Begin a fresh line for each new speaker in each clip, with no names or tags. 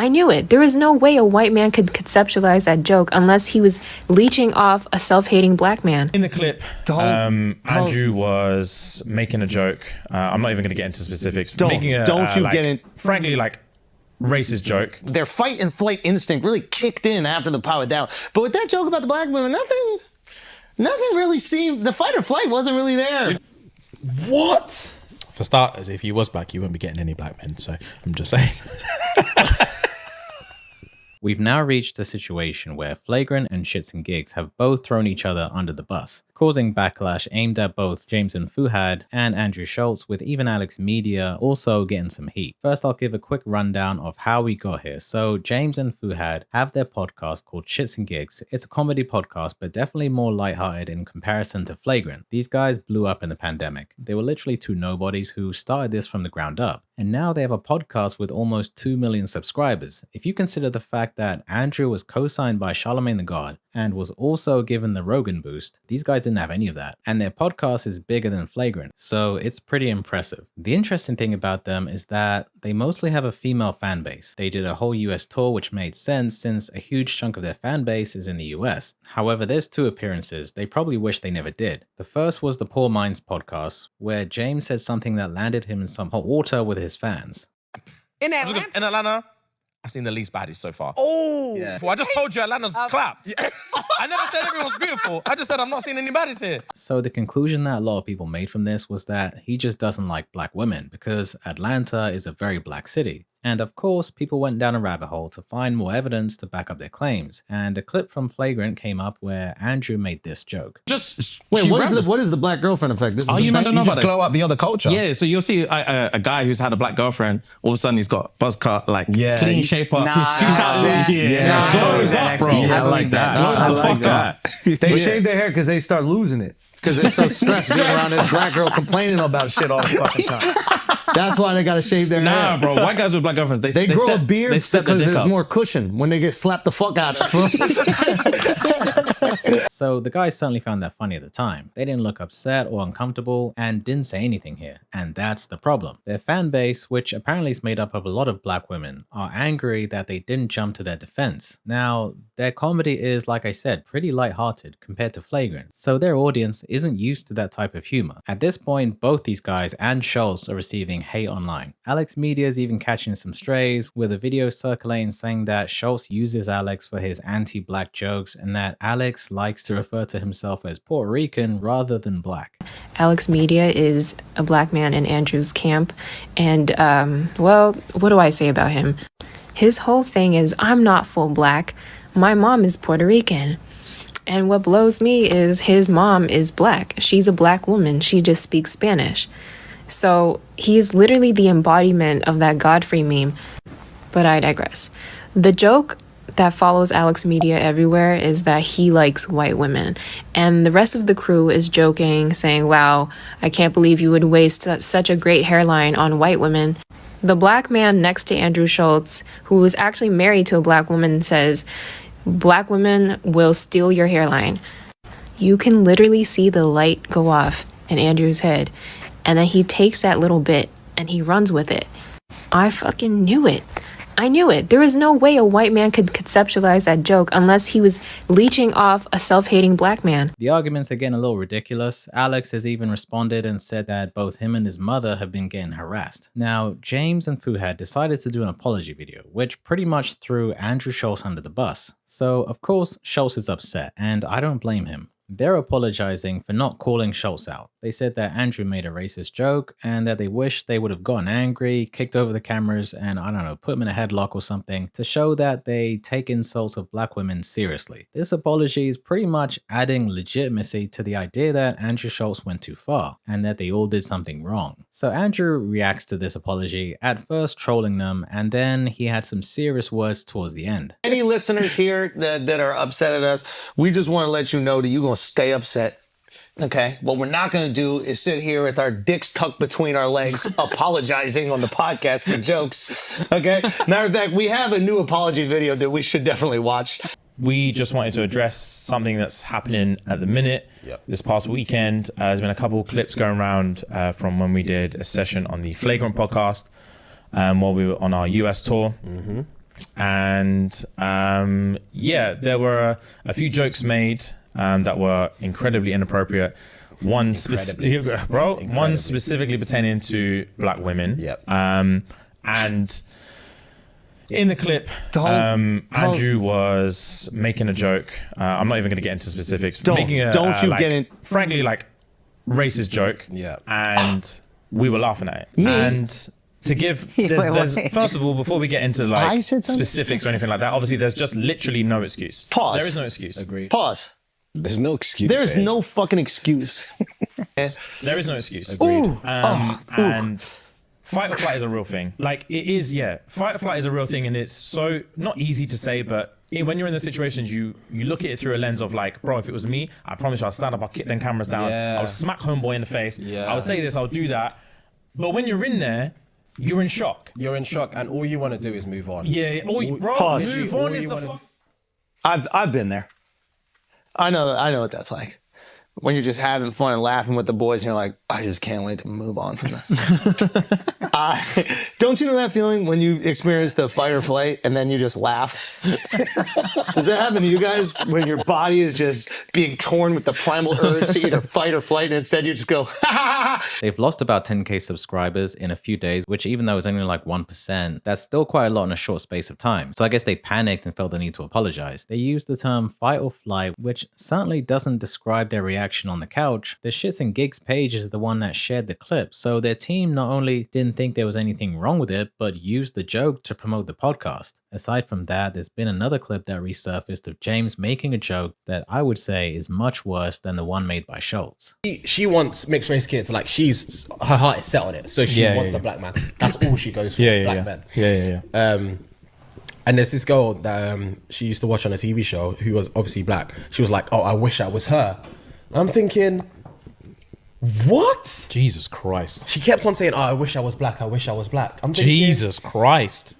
I knew it. There is no way a white man could conceptualize that joke unless he was leeching off a self-hating black man.
In the clip, Andrew was making a joke. I'm not even going to get into specifics. Frankly, like, racist joke.
Their fight and flight instinct really kicked in after the power down. But with that joke about the black women, nothing really seemed, the fight or flight wasn't really there.
What?
For starters, if you was black, you wouldn't be getting any black men. So I'm just saying. We've now reached a situation where Flagrant and ShxtsnGigs have both thrown each other under the bus, causing backlash aimed at both James and Fuhad and Andrew Schulz, with even Alex Media also getting some heat. First, I'll give a quick rundown of how we got here. So James and Fuhad have their podcast called ShxtsnGigs. It's a comedy podcast, but definitely more lighthearted in comparison to Flagrant. These guys blew up in the pandemic. They were literally two nobodies who started this from the ground up. And now they have a podcast with almost 2 million subscribers. If you consider the fact that Andrew was co-signed by Charlemagne the God and was also given the Rogan boost, these guys didn't have any of that. And their podcast is bigger than Flagrant, so it's pretty impressive. The interesting thing about them is that they mostly have a female fan base. They did a whole US tour, which made sense since a huge chunk of their fan base is in the US. However, there's 2 appearances they probably wish they never did. The first was the Poor Minds podcast, where James said something that landed him in some hot water with his fans.
In Atlanta, I've seen the least baddies so far.
Oh!
Yeah. I just told you Atlanta's clapped. Yeah. I never said everyone's beautiful. I just said I'm not seeing any baddies here.
So the conclusion that a lot of people made from this was that he just doesn't like black women because Atlanta is a very black city. And of course, people went down a rabbit hole to find more evidence to back up their claims. And a clip from Flagrant came up where Andrew made this joke.
Wait, what is the black girlfriend effect?
Oh, you might not know about this.
Glow up the other culture.
Yeah, so you'll see a guy who's had a black girlfriend, all of a sudden he's got buzz cut, like clean shape up.
Glows up, bro.
Yeah, I like that.
I like that.
They shave their hair because they start losing it. Because they're so stressed being around this black girl complaining about shit all the fucking time. That's why they gotta shave their hair.
Nah, bro. White guys with black girlfriends,
they grow a beard because there's more cushion when they get slapped the fuck out of.
So the guys certainly found that funny at the time. They didn't look upset or uncomfortable and didn't say anything here. And that's the problem. Their fan base, which apparently is made up of a lot of black women, are angry that they didn't jump to their defense. Now, their comedy is, like I said, pretty lighthearted compared to Flagrant. So their audience isn't used to that type of humor. At this point, both these guys and Schulz are receiving hate online. Alex Media is even catching some strays, with a video circulating saying that Schulz uses Alex for his anti-black jokes and that Alex likes to refer to himself as Puerto Rican rather than black.
Alex Media is a black man in Andrew's camp, and well, what do I say about him? His whole thing is, I'm not full black, my mom is Puerto Rican. And what blows me is his mom is black. She's a black woman, she just speaks Spanish. So he's literally the embodiment of that Godfrey meme. But I digress. The joke that follows Alex Media everywhere is that he likes white women. And the rest of the crew is joking, saying, wow, I can't believe you would waste such a great hairline on white women. The black man next to Andrew Schulz, who is actually married to a black woman, says, black women will steal your hairline. You can literally see the light go off in Andrew's head. And then he takes that little bit and he runs with it. I fucking knew it. I knew it. There is no way a white man could conceptualize that joke unless he was leeching off a self-hating black man.
The arguments are getting a little ridiculous. Alex has even responded and said that both him and his mother have been getting harassed. Now, James and Fuhad decided to do an apology video, which pretty much threw Andrew Schulz under the bus. So, of course, Schulz is upset, and I don't blame him. They're apologizing for not calling Schulz out. They said that Andrew made a racist joke and that they wish they would have gotten angry, kicked over the cameras, and I don't know, put him in a headlock or something to show that they take insults of black women seriously. This apology is pretty much adding legitimacy to the idea that Andrew Schulz went too far and that they all did something wrong. So Andrew reacts to this apology, at first trolling them, and then he had some serious words towards the end.
Any listeners here that are upset at us, we just want to let you know that you're going to stay upset. Okay, what we're not going to do is sit here with our dicks tucked between our legs apologizing on the podcast for jokes. Okay, matter of fact, we have a new apology video that we should definitely watch.
We just wanted to address something that's happening at the minute. This past weekend, there's been a couple of clips going around from when we did a session on the Flagrant podcast while we were on our US tour. And yeah, there were a few jokes made that were incredibly inappropriate. One specifically pertaining to black women.
Yep.
And in the clip, Andrew was making a joke. I'm not even going to get into specifics. Frankly, like racist joke.
Yeah.
And we were laughing at it. And to give, there's first of all, before we get into like specifics or anything like that, obviously there's just literally no excuse.
Pause.
There is no excuse.
Agreed.
Pause.
There's no excuse.
There's no fucking excuse.
There is no excuse.
Agreed.
And fight or flight is a real thing. Like it is, yeah. Fight or flight is a real thing, and it's so not easy to say, but when you're in those situations, you look at it through a lens of like, bro, if it was me, I promise you, I'll stand up, I'll kick them cameras down, I'll smack homeboy in the face, I would say this, I'll do that. But when you're in there, you're in shock.
You're in shock, and all you want to do is move on.
Yeah, bro,
Pause.
move on is the fuck.
I've been there. I know what that's like. When you're just having fun and laughing with the boys, and you're like, I just can't wait to move on from this. Don't you know that feeling when you experience the fight or flight and then you just laugh? Does that happen to you guys when your body is just being torn with the primal urge to either fight or flight, and instead you just go, ha ha ha?
They've lost about 10k subscribers in a few days, which even though it's only like 1%, that's still quite a lot in a short space of time. So I guess they panicked and felt the need to apologize. They used the term fight or flight, which certainly doesn't describe their reaction on the couch. The Shits and Gigs page is the one that shared the clip, so their team not only didn't think there was anything wrong with it, but used the joke to promote the podcast. Aside from that, there's been another clip that resurfaced of James making a joke that I would say is much worse than the one made by Schulz.
She wants mixed race kids, like her heart is set on it, so she wants a black man. That's all she goes for, black men. And there's this girl that she used to watch on a TV show who was obviously black. She was like, oh, I wish I was her. I'm thinking, what?
Jesus Christ.
She kept on saying, oh, I wish I was black. I wish I was black. I'm thinking,
Jesus Christ.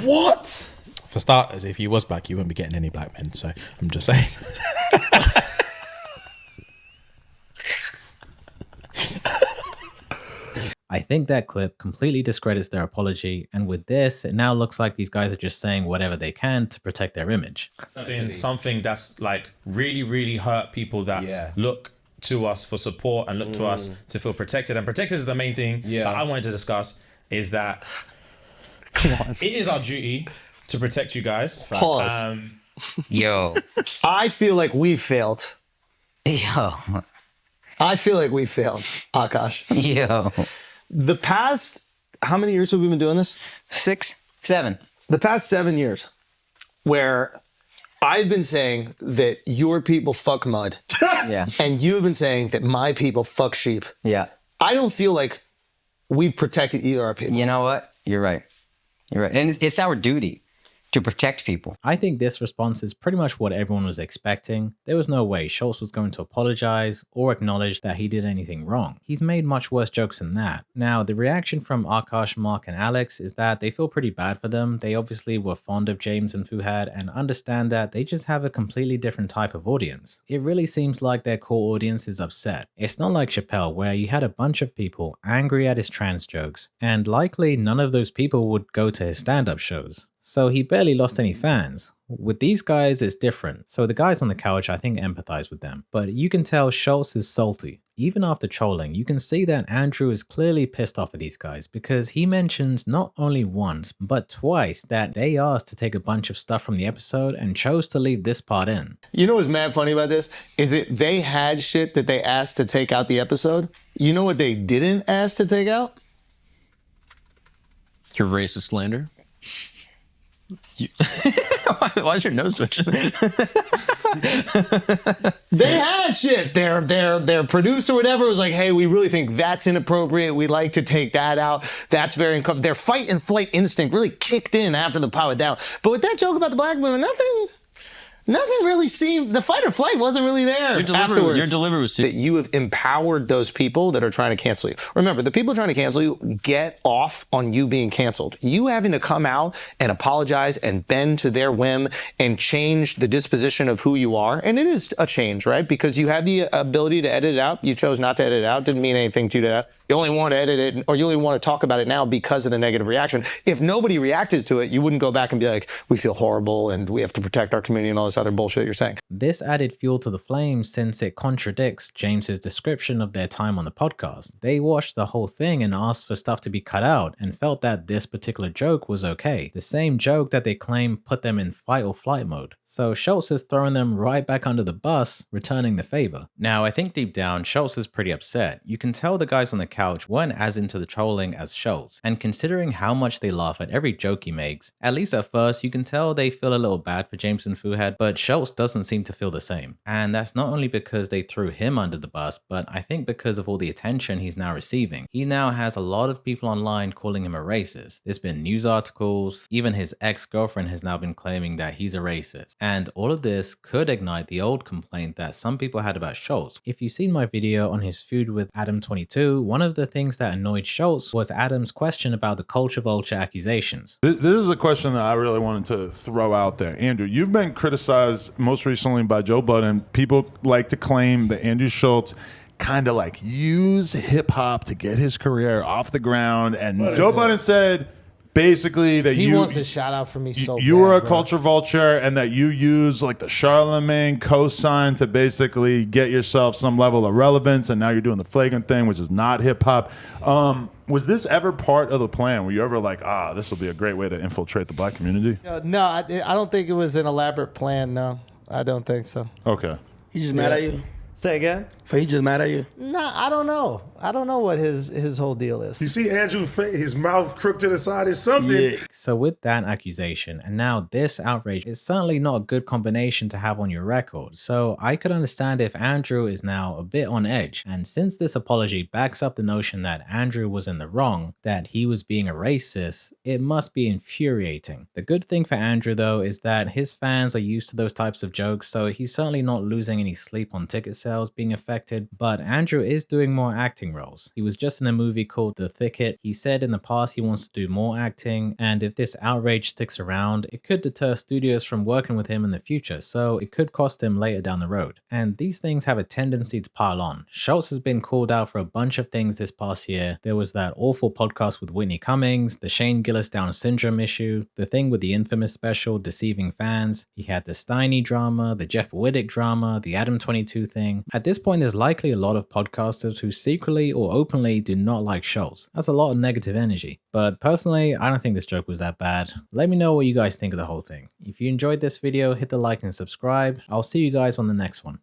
What?
For starters, if you was black, you wouldn't be getting any black men. So I'm just saying.
I think that clip completely discredits their apology, and with this, it now looks like these guys are just saying whatever they can to protect their image.
Something that's like really, really hurt people that look to us for support and look to us to feel protected. And protected is the main thing that I wanted to discuss, is that it is our duty to protect you guys.
Pause.
Yo.
I feel like we failed.
Yo.
I feel like we failed, Akash.
Yo.
The past, how many years have we been doing this?
6, 7.
The past 7 years, where I've been saying that your people fuck mud.
Yeah.
And you've been saying that my people fuck sheep.
Yeah.
I don't feel like we've protected either of our people.
You know what? You're right. You're right. And it's our duty to protect people.
I think this response is pretty much what everyone was expecting. There was no way Schulz was going to apologize or acknowledge that he did anything wrong. He's made much worse jokes than that. Now, the reaction from Akash, Mark, and Alex is that they feel pretty bad for them. They obviously were fond of James and Fuhad and understand that they just have a completely different type of audience. It really seems like their core audience is upset. It's not like Chappelle, where you had a bunch of people angry at his trans jokes, and likely none of those people would go to his stand-up shows. So he barely lost any fans. With these guys, it's different. So the guys on the couch, I think, empathize with them. But you can tell Schulz is salty. Even after trolling, you can see that Andrew is clearly pissed off at these guys, because he mentions not only once, but twice that they asked to take a bunch of stuff from the episode and chose to leave this part in.
You know what's mad funny about this? Is that they had shit that they asked to take out the episode. You know what they didn't ask to take out?
Your racist slander. Why is your nose twitching?
They had shit. Their producer, whatever, was like, hey, we really think that's inappropriate. We'd like to take that out. That's very uncomfortable. Their fight and flight instinct really kicked in after the power down. But with that joke about the black women, Nothing really seemed, the fight or flight wasn't really there afterwards.
Your delivery was too.
That you have empowered those people that are trying to cancel you. Remember, the people trying to cancel you get off on you being canceled. You having to come out and apologize and bend to their whim and change the disposition of who you are. And it is a change, right? Because you had the ability to edit it out. You chose not to edit it out. Didn't mean anything to that. You only want to edit it, or you only want to talk about it now because of the negative reaction. If nobody reacted to it, you wouldn't go back and be like, we feel horrible and we have to protect our community and all this other bullshit you're saying.
This added fuel to the flames since it contradicts James's description of their time on the podcast. They watched the whole thing and asked for stuff to be cut out and felt that this particular joke was okay. The same joke that they claim put them in fight or flight mode. So Schulz is throwing them right back under the bus, returning the favor. Now, I think deep down, Schulz is pretty upset. You can tell the guys on the couch weren't as into the trolling as Schulz. And considering how much they laugh at every joke he makes, at least at first, you can tell they feel a little bad for James and Fuhad, but Schulz doesn't seem to feel the same. And that's not only because they threw him under the bus, but I think because of all the attention he's now receiving. He now has a lot of people online calling him a racist. There's been news articles, even his ex-girlfriend has now been claiming that he's a racist. And all of this could ignite the old complaint that some people had about Schulz. If you've seen my video on his feud with Adam22, one of the things that annoyed Schulz was Adam's question about the culture vulture accusations.
This is a question that I really wanted to throw out there. Andrew, you've been criticized most recently by Joe Budden. People like to claim that Andrew Schulz kind of like used hip hop to get his career off the ground. And Joe Budden said basically that
he wants a shout out from me so
you
bad,
were a
bro.
culture vulture and that you use like the Charlemagne cosign to basically get yourself some level of relevance, and now you're doing the flagrant thing, which is not hip hop. Was this ever part of the plan? Were you ever like, this will be a great way to infiltrate the black community?
No, I don't think it was an elaborate plan. No, I don't think so.
Okay.
He just mad at you?
Say again?
For he just mad at you?
Nah, I don't know. I don't know what his whole deal is.
You see Andrew, his mouth crooked to the side is something.
Yeah.
So with that accusation and now this outrage, it's certainly not a good combination to have on your record. So I could understand if Andrew is now a bit on edge. And since this apology backs up the notion that Andrew was in the wrong, that he was being a racist, it must be infuriating. The good thing for Andrew though is that his fans are used to those types of jokes, so he's certainly not losing any sleep on ticket sales being affected. But Andrew is doing more acting roles. He was just in a movie called The Thicket. He said in the past he wants to do more acting, and if this outrage sticks around, it could deter studios from working with him in the future, so it could cost him later down the road. And these things have a tendency to pile on. Schulz has been called out for a bunch of things this past year. There was that awful podcast with Whitney Cummings, the Shane Gillis Down syndrome issue, the thing with the infamous special deceiving fans. He had the Steiny drama, the Jeff Wittick drama, the Adam22 thing. At this point, there's likely a lot of podcasters who secretly or openly do not like Schulz. That's a lot of negative energy. But personally, I don't think this joke was that bad. Let me know what you guys think of the whole thing. If you enjoyed this video, hit the like and subscribe. I'll see you guys on the next one.